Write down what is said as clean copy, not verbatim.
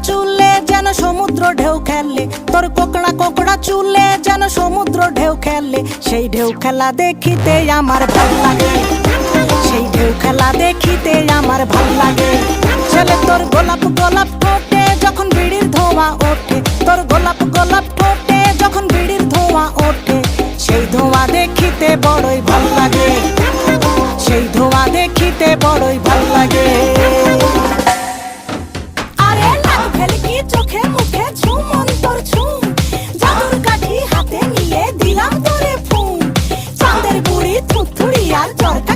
চুলে যেন সমুদ্র ঢেউ খেলে, তোর কোকড়া কোকড়া চুলে যেন সমুদ্র ঢেউ খেলে। সেই ঢেউ খেলা দেখিতে আমার ভাল লাগে, সেই ঢেউ খেলা দেখিতে আমার ভাল লাগে। ছেলে তোর গোলাপ গোলাপ ঠোঁটে যখন বিড়ির ধোঁয়া ওঠে, তোর গোলাপ গোলাপ ঠোঁটে যখন বিড়ির ধোঁয়া ওঠে, সেই ধোঁয়া দেখিতে বড়ই ভাল লাগে, সেই ধোঁয়া দেখিতে বড়ই ভাল লাগে। আরে লাগ ভেলকি চোখে মুখে ঝুম অন্তর ঝুম, জাদুর কাঠি হাতে নিয়ে দিলাম তোরে ফুম। চাঁদের বুড়ি থুথুড়ি আর চরকা